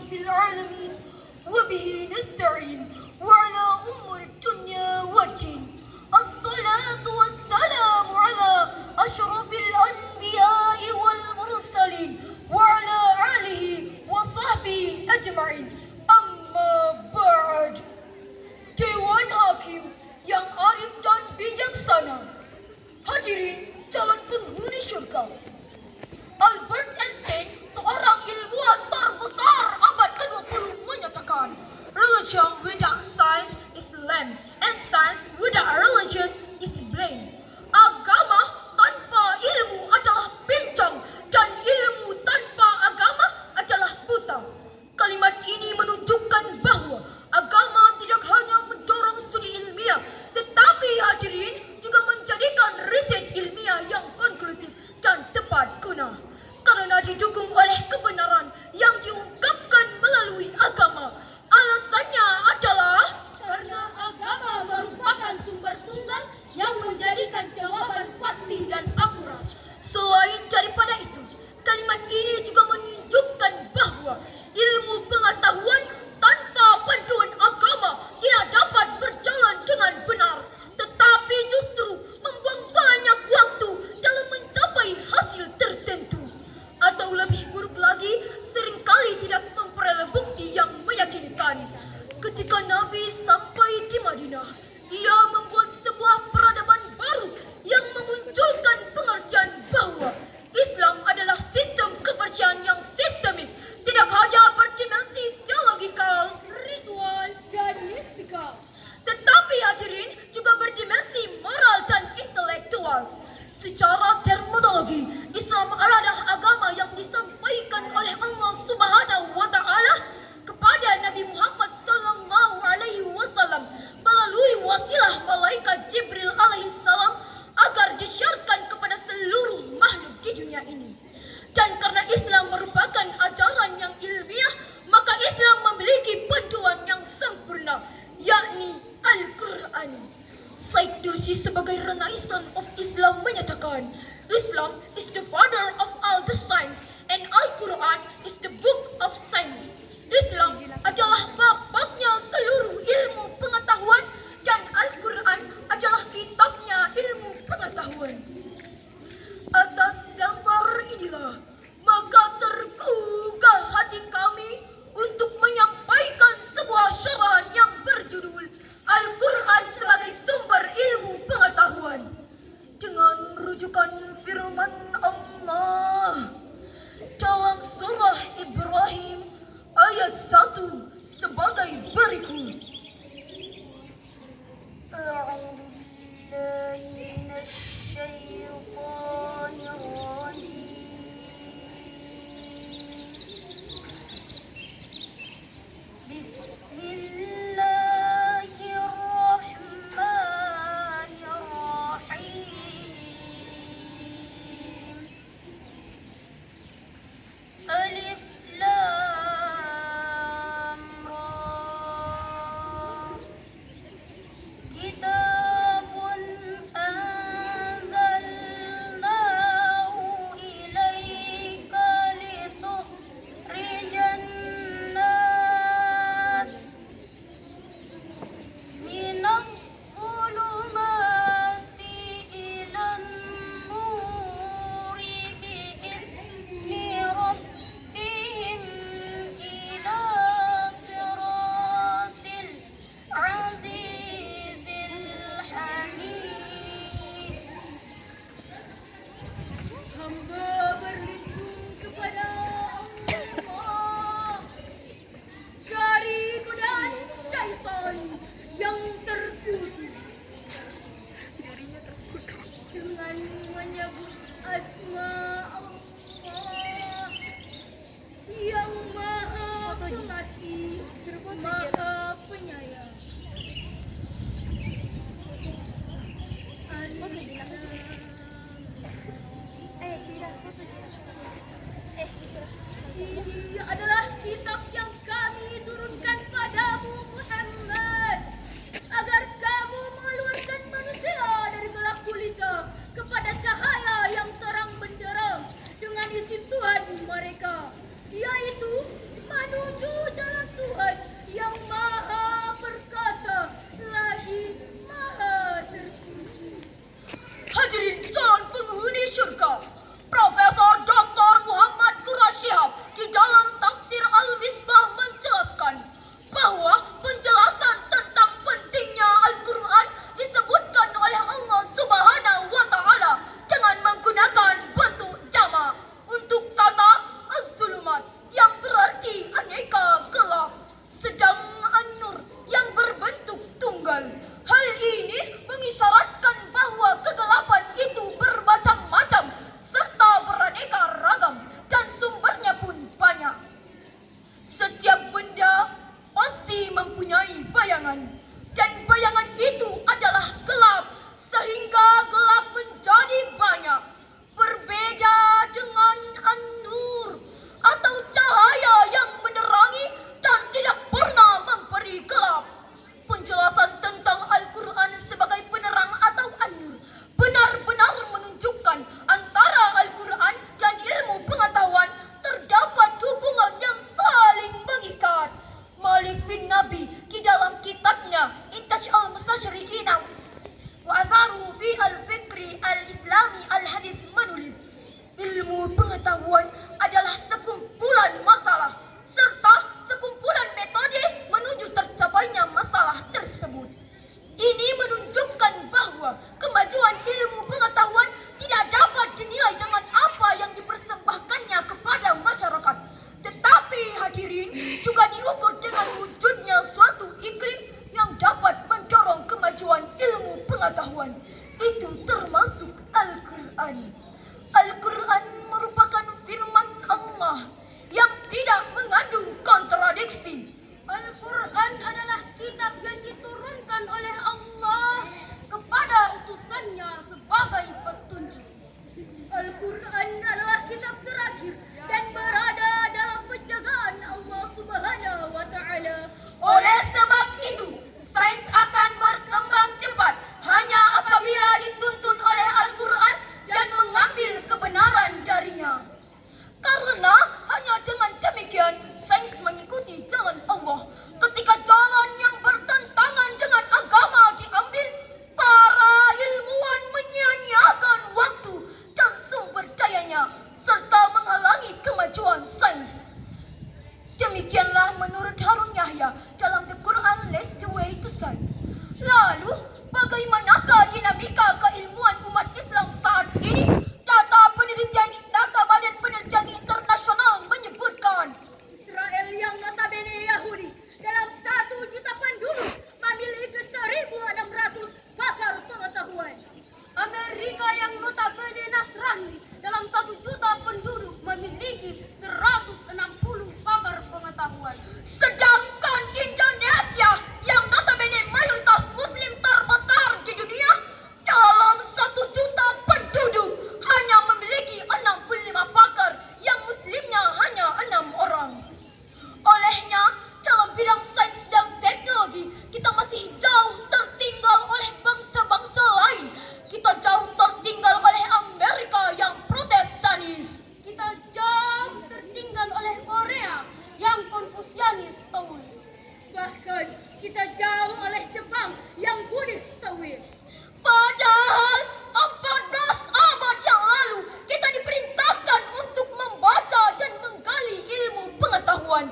رب العالمين وبه نستعين وعلى أمور الدنيا والدين. الصلاة والسلام على أشرف الأنبياء والمرسلين وعلى آله وصحبه أجمعين. Amma ba'd. Dewan Hakim yang arif dan bijaksana, hadirin calon penghuni syurga. Albert Einstein, seorang ilmuwan terbesar abad ke-20, menyatakan, religion without science is lame, and science without religion is blind. Agama tanpa ilmu adalah pincang, dan ilmu tanpa agama adalah buta. Kalimat ini menunjukkan bahwa agama tidak hanya mendorong studi ilmiah, tetapi hadirin juga menjadikan riset ilmiah yang konklusif dan tepat guna. Karena didukung oleh kebenaran yang diungkapkan melalui agama. Alasannya adalah karena agama merupakan sumber tunggal yang menjadikan jawaban pasti dan akurat. Selain daripada itu, kalimat ini juga menunjukkan bahwa ilmu pengetahuan tanpa panduan agama tidak dapat berjalan dengan benar, tetapi justru membuang banyak waktu dalam mencapai hasil tertentu. Atau lebih buruk lagi, seringkali tidak memperoleh bukti yang meyakinkan. Ketika Nabi sampai di Madinah, ia membuat sebuah peradaban baru yang memunculkan pengertian bahwa Islam adalah sistem kepercayaan yang sistemik, tidak hanya berdimensi teologikal, Ritual dan mistikal. tetapi hadirin juga berdimensi moral dan intelektual. Secara terminologi, Islam adalah agama yang disampaikan oleh Allah Subhanahu wa taala kepada Nabi Muhammad sallallahu alaihi wasallam melalui wasilah malaikat Jibril alaihi salam agar disiarkan kepada seluruh makhluk di dunia ini. Dan karena Islam merupakan ajaran yang ilmiah, maka Islam memiliki panduan yang sempurna, yakni Al-Quran. Said Nursi sebagai Renaissance of Islam menyatakan, Islam is the father of all the science and Al-Quran is the book of science. Islam adalah bapaknya seluruh ilmu pengetahuan dan Al-Quran adalah kitabnya ilmu pengetahuan. Atas dasar inilah, maka tergugah hati kami untuk menyampaikan sebuah syarahan yang berjudul Al-Quran sebagai sumber ilmu pengetahuan, dengan rujukan firman Allah dalam surah Ibrahim ayat 1 sebagai berikut. A'udzu billahi minasyaitonir rajim. Bismillahirrahmanirrahim. Alif Lam Ra. Kitabun anzalnahu bayangan. Dan bayangan itu adalah gelap, sehingga gelap menjadi banyak. Berbeda dengan an-nur atau cahaya yang menerangi dan tidak pernah memberi gelap. Penjelasan tentang Al-Quran sebagai penerang atau an-nur benar-benar menunjukkan antara Al-Quran dan ilmu pengetahuan terdapat hubungan yang saling mengikat. Malik bin Nabi di dalam kitabnya Intaj al-Mustashriqina wa atharu fi al-fikri al-islami al-hadis menulis, ilmu pengetahuan adalah sekumpulan masalah serta sekumpulan metode menuju tercapainya masalah tersebut. Ini menunjukkan bahwa kemajuan ilmu pengetahuan tidak dapat dinilai dengan apa yang dipersembahkannya kepada masyarakat, tetapi hadirin juga diukur dengan wujudnya suatu iklim yang dapat mendorong kemajuan ilmu pengetahuan. Itu termasuk Al-Quran. Al-Quran merupakan firman Allah yang tidak mengandung kontradiksi. Al-Quran adalah kitab yang diturunkan oleh Allah kepada utusannya sebagai petunjuk. Al-Quran adalah kitab terakhir dan berada dalam penjagaan Allah Subhanahu wa Ta'ala. Oleh sebab itu, sains akan berkembang cepat hanya apabila dituntun oleh Al-Quran dan mengambil kebenaran darinya. Karena hanya dengan demikian sains mengikuti jalan Allah. Ketika jalan yang bertentangan dengan agama diambil, para ilmuwan menyia-nyiakan waktu dan sumber dayanya serta menghalangi kemajuan sains. Demikianlah menurut Harun Yahya dalam The Quran Leads the Way to Science. Lalu, bagaimanakah dinamika keilmuan umat Islam saat ini? Data Badan Penelitian Internasional menyebutkan Israel yang notabene Yahudi dalam 1 juta penduduk memiliki 1.600 pakar pengetahuan. Amerika yang notabene Nasrani dalam 1 juta penduduk memiliki 160 pakar pengetahuan. sedangkan Indonesia yang notabene mayoritas muslim terbesar di dunia dalam 1 juta penduduk hanya memiliki 65 pakar yang muslimnya hanya 6 orang. Olehnya, dalam bidang sains dan teknologi, kita masih jauh tertinggal oleh bangsa-bangsa lain. Kita jauh tertinggal oleh Amerika yang protestanis. Kita jauh tertinggal oleh Korea yang konfusianis Taois. Bahkan kita jauh oleh Jepang yang Buddhis Taois. Padahal 14 abad yang lalu kita diperintahkan untuk membaca dan menggali ilmu pengetahuan.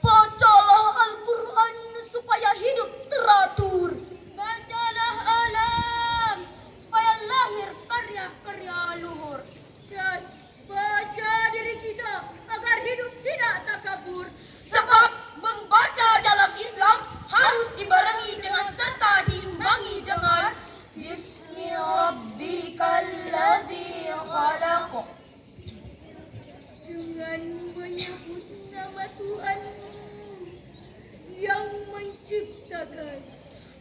Bacalah Al-Quran supaya hidup teratur. Bacalah alam supaya lahir karya-karya luhur. Dan baca diri kita agar hidup tidak takabur. Sebab membaca dalam Islam harus dibarengi dengan serta diimbangi dengan Bismi Rabbikal Ladzi Khalaq. Dengan menyebut nama Tuhanmu yang menciptakan.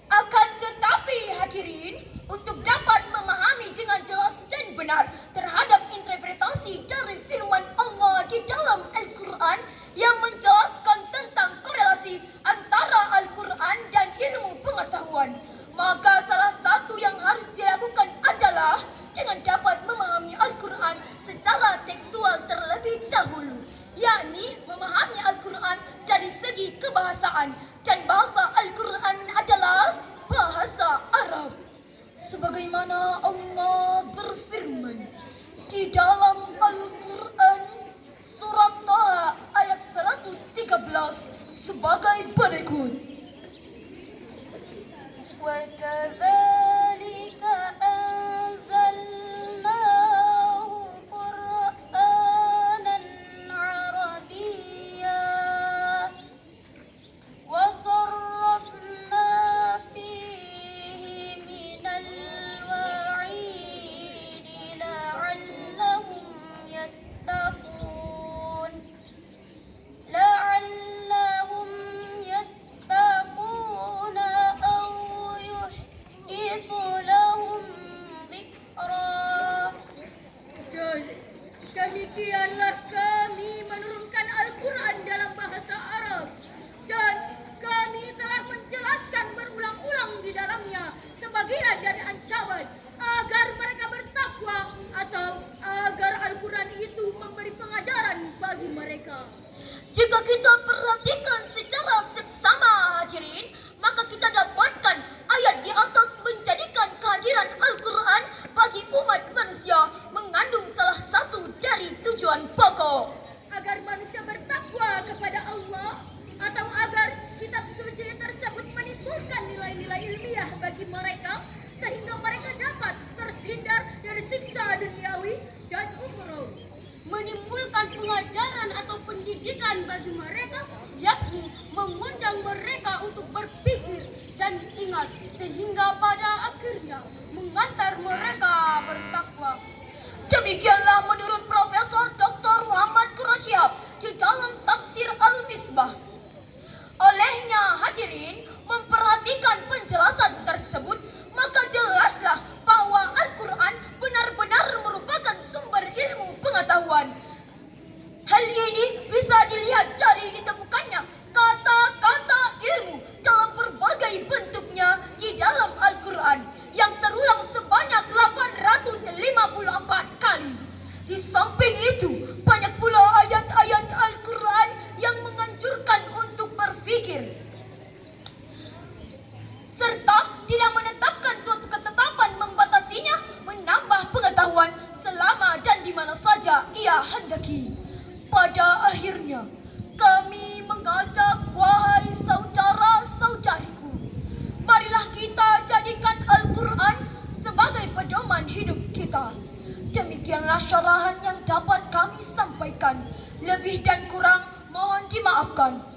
Akan tetapi hadirin, untuk dapat memahami dengan jelas dan benar terhadap interpretasi dari firman Allah di dalam Al-Quran yang menjelaskan tentang korelasi antara Al-Quran dan ilmu pengetahuan, maka salah satu yang harus dilakukan adalah dengan dapat memahami Al-Quran secara tekstual terlebih dahulu, yakni memahami Al-Quran dari segi kebahasaan, dan bahasa Al-Quran adalah bahasa Arab. Sebagaimana Allah berfirman di dalam Al-Quran surat Taha ayat 113 sebagai berikut. وَكَذَلِكَ أَنزَلْنَاهُ قُرْآنًا عَرَبِيًّا وَصَرَّفْنَا فِيهِ مِنَ الْوَعِيدِ لَعَلَّهُمْ يَتَّقُونَ لَعَلَّهُمْ يَتَّقُونَ mengundang mereka untuk berpikir dan ingat, sehingga pada akhirnya mengantar mereka bertakwa. Demikianlah menurut Profesor Dr. Muhammad Quraisyhab di dalam tafsir Al-Misbah. Olehnya hadirin memperhatikan penjelasan tersebut, maka jelaslah bahwa Al-Quran benar-benar merupakan sumber ilmu pengetahuan. Hal ini bisa dilihat dari ditemukannya kata-kata ilmu dalam berbagai bentuknya di dalam Al-Quran yang terulang sebanyak 854 kali. Di samping itu, banyak pula ayat-ayat Al-Quran yang menganjurkan untuk berfikir serta tidak menetapkan suatu ketetapan membatasinya, menambah pengetahuan selama dan di mana saja ia hendaki. Pada akhirnya, kami mengajak wahai saudara-saudariku, marilah kita jadikan Al-Quran sebagai pedoman hidup kita. Demikianlah syarahan yang dapat kami sampaikan. Lebih dan kurang mohon dimaafkan.